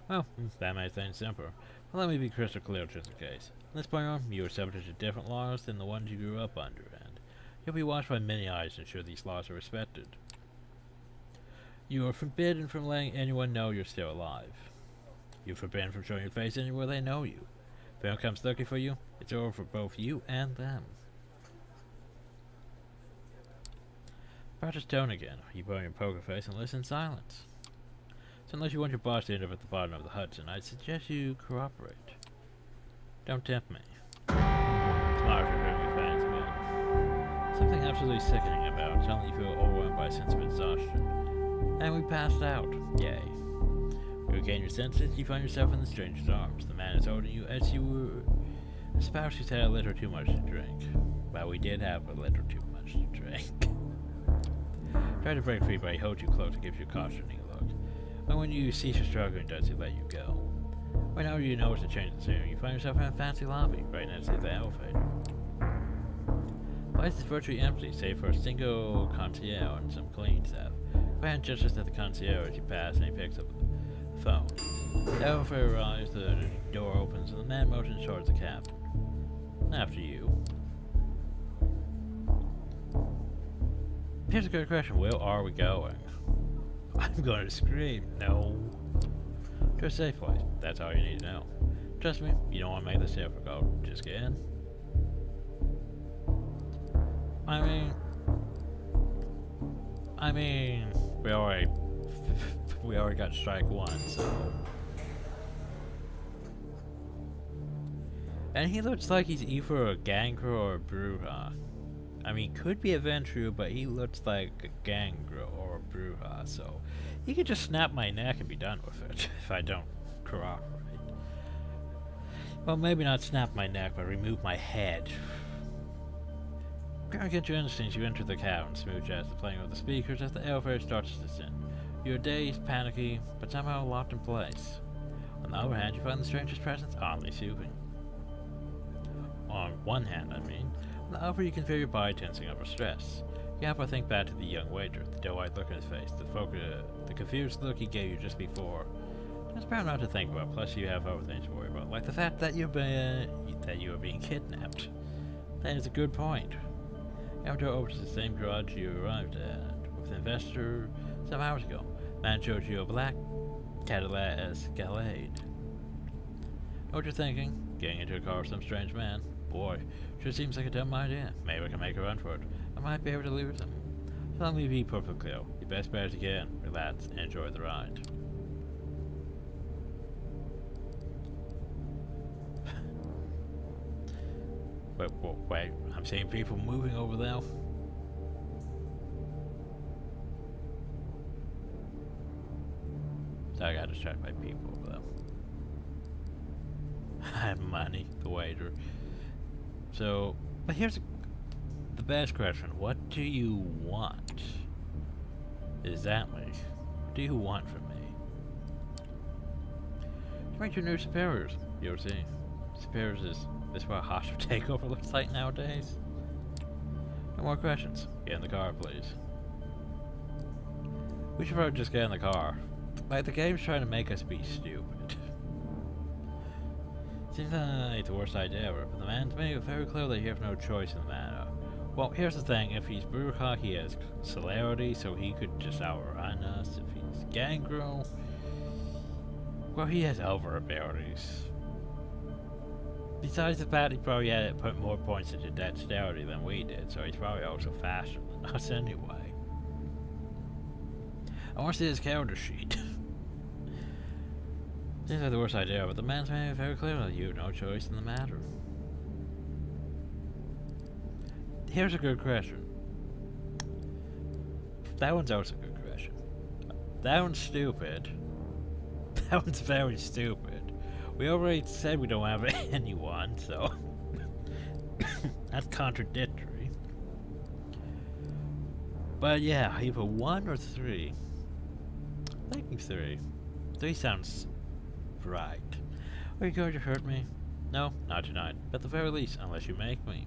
Well, that makes things simpler. But let me be crystal clear to the case. From this point on, you are subject to different laws than the ones you grew up under, and you'll be watched by many eyes to ensure these laws are respected. You are forbidden from letting anyone know you're still alive. You're forbidden from showing your face anywhere they know you. If anyone comes looking for you, it's over for both you and them. Practice tone again. You put on your poker face and listen in silence. So unless you want your boss to end up at the bottom of the Hudson, I'd suggest you cooperate. Don't tempt me. Smart for your fans, man. Something absolutely sickening about it. Suddenly you feel overwhelmed by a sense of exhaustion. And we passed out. Yay. You regain your senses, you find yourself in the stranger's arms. The man is holding you as you were a spouse who's had a little too much to drink. Well, we did have a little too much to drink. Try to break free, but he holds you close and gives you a cautioning look. And when you cease your struggling, does he let you go? Whenever you notice a change in scenery, you find yourself in a fancy lobby, right next to the elevator. The place is virtually empty, save for a single concierge and some cleaning staff. Go ahead and gestures at the concierge as you pass, and he picks up the phone. The elevator arrives, the door opens, and the man motions towards the captain. After you. Here's a good question. Where are we going? I'm going to scream. No. To a safe place. That's all you need to know. Trust me, you don't want to make this difficult. Just get in. I mean, we already got strike one, so. And he looks like he's either a gangster or a bruja. I mean, could be a Ventru, but he looks like a gangrel or a bruja, so he could just snap my neck and be done with it if I don't cooperate. Well, maybe not snap my neck, but remove my head. Gonna get your instincts, you enter the cab and smooth jazz the playing of the speakers as the elevator starts to descend. You're dazed, panicky, but somehow locked in place. On the other hand, you find the stranger's presence oddly soothing. On one hand, I mean. On the other, you can feel your body tensing under stress. You happen to think back to the young waiter, the doe-eyed look on his face, the confused look he gave you just before. It's better not to think about, plus you have other things to worry about, like the fact that you are being kidnapped. That is a good point. After opens the same garage you arrived at, with an investor some hours ago. Man showed you a black Cadillac Escalade. Know what you're thinking? Getting into a car with some strange man? Boy, sure seems like a dumb idea. Maybe I can make a run for it. I might be able to lose him. So let me be perfectly clear. Your best bet is to get in, relax, and enjoy the ride. Wait, I'm seeing people moving over there. So I gotta distract my people over there. I have money to wager. So, but here's the best question. What do you want? Exactly. What do you want from me? To meet your new superiors. You'll see. Superiors is what a hostile takeover looks like nowadays. No more questions. Get in the car, please. We should probably just get in the car. Like, the game's trying to make us be stupid. Seems like the worst idea ever, but the man's made it very clear that you have no choice in the matter. Well, here's the thing, if he's Burka, he has celerity, so he could just outrun us. If he's Gangrel, well, he has over abilities. Besides the fact he probably had to put more points into dexterity than we did, so he's probably also faster than us anyway. I want to see his character sheet. Seems like the worst idea, but the man's made it very clear that you have no choice in the matter. Here's a good question. That one's also a good question. That one's stupid. That one's very stupid. We already said we don't have anyone, so that's contradictory. But yeah, either 1 or 3. I think 3. 3 sounds right. Are you going to hurt me? No, not tonight. At the very least, unless you make me.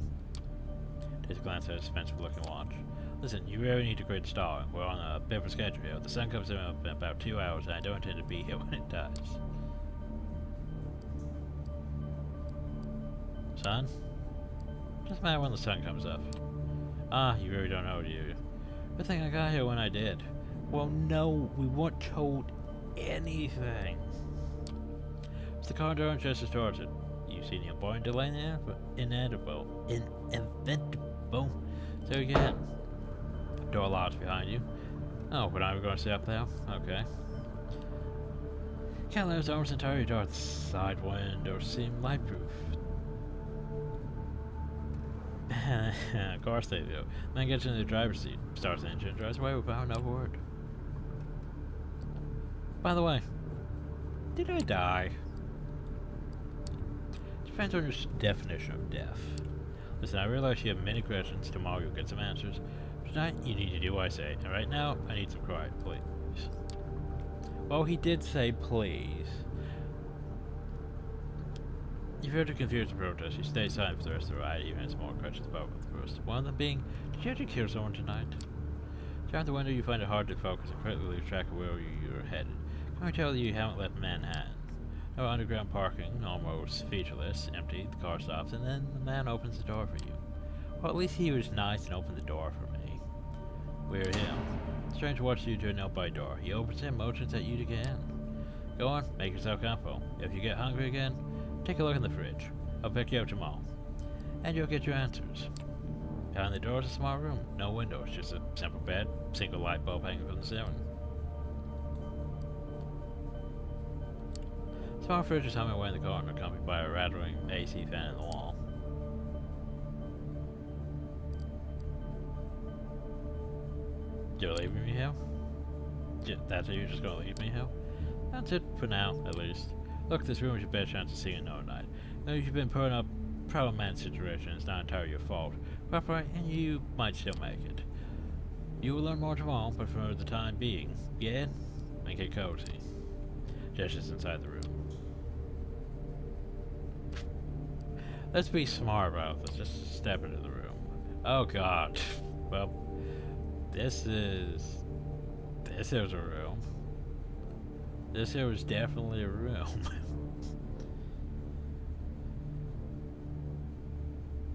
Takes a glance at his expensive-looking watch. Listen, you really need to quit stalling. We're on a bit of a schedule here. The sun comes in about 2 hours, and I don't intend to be here when it does. Sun? Doesn't matter when the sun comes up. Ah, you really don't know, do you? Good thing I got here when I did. Well, no, we weren't told anything. It's the corridor and just towards it. You see the important delay there? Inevitable. So again. Door locks behind you. Oh, but I'm going to stay up there? Okay. Can't let us almost entirely door. The side windows seem lightproof. Of course they do. Then gets into the driver's seat, starts the engine, drives away without another word. By the way, did I die? Depends on your definition of death. Listen, I realize you have many questions. Tomorrow you'll get some answers. Tonight you need to do what I say, and right now I need some quiet, please. Well, he did say please. If you're to confuse the protest, you stay silent for the rest of the ride, even as more questions about the first. One of them being, did you actually kill someone tonight? Down the window you find it hard to focus and quickly lose track of where you're headed. Can I tell you haven't left Manhattan? No underground parking, almost featureless, empty, the car stops, and then the man opens the door for you. Well, at least he was nice and opened the door for me. We're him. The stranger watches you to an out-by door. He opens it and motions at you to get in. Go on, make yourself comfortable. If you get hungry again, take a look in the fridge. I'll pick you up tomorrow. And you'll get your answers. Behind the door is a small room. No windows, just a simple bed, single light bulb hanging from the ceiling. Small fridge is hung away in the corner, accompanied by a rattling AC fan in the wall. You're leaving me here? That's it, you're just gonna leave me here? That's it for now, at least. Look, this room is your best chance of seeing another night. Now you've been put in a problematic situation, it's not entirely your fault. Right, and you might still make it. You will learn more tomorrow, but for the time being, get in and get cozy. Gestures inside the room. Let's be smart about this, just step into the room. Oh god. Well, this is a room. This here was definitely a room.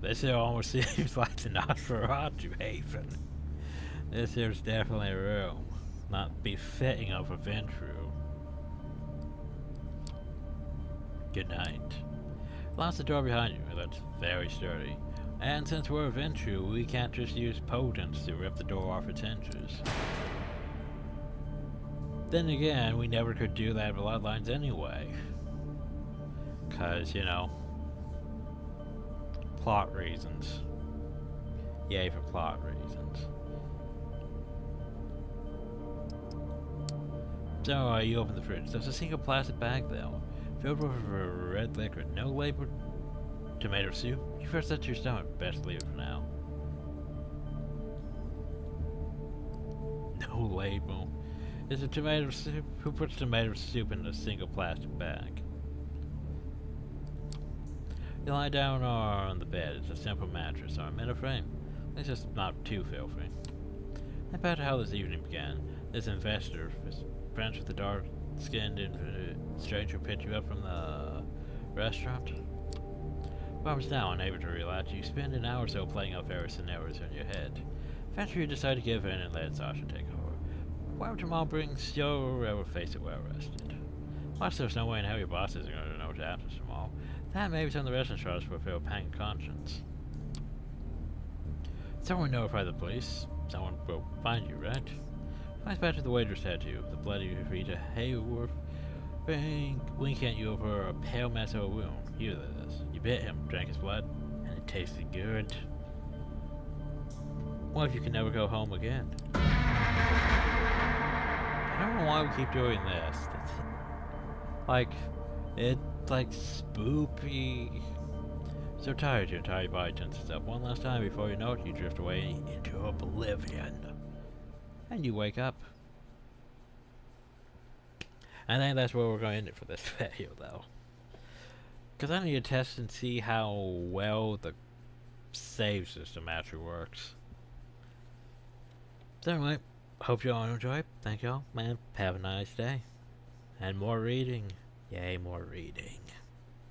This here almost seems like the Nosferatu Haven. This here's definitely a room. Not befitting of a vent room. Good night. Lock the door behind you, that's very sturdy. And since we're a Ventrue, we can't just use potence to rip the door off its hinges. Then again, we never could do that in Bloodlines anyway. 'Cause, you know, plot reasons. Yay for plot reasons. So, you open the fridge. There's a single plastic bag though, filled with red liquid. No label. Tomato soup? You first set to your stomach. Best leave it for now. No label. Is it tomato soup? Who puts tomato soup in a single plastic bag? You lie down on the bed. It's a simple mattress or a metal frame. It's just not too filthy. About how this evening began. This investor is friends with the dark-skinned stranger picked you up from the restaurant. Barbara's now unable to relax. You spend an hour or so playing out various scenarios in your head. Eventually you decide to give in and let Sasha take over. Why would your mom bring your ever face it well rested? Plus there's no way in hell your bosses are going to know what happens tomorrow. That maybe some of the restaurant stars will feel a pang of conscience. Someone will notify the police. Someone will find you, right? Flies back to the waiter's tattoo. The bloody Rita Hayworth wink at you over a pale mess of a wound. You did this. You bit him, drank his blood, and it tasted good. What if you can never go home again? I don't know why we keep doing this. It's like spoopy. So tired, your entire body tenses up. One last time before you know it, you drift away into oblivion. And you wake up. I think that's where we're going to end it for this video, though. Because I need to test and see how well the save system actually works. So anyway, hope you all enjoy. Thank y'all, and have a nice day. And more reading. Yay, more reading.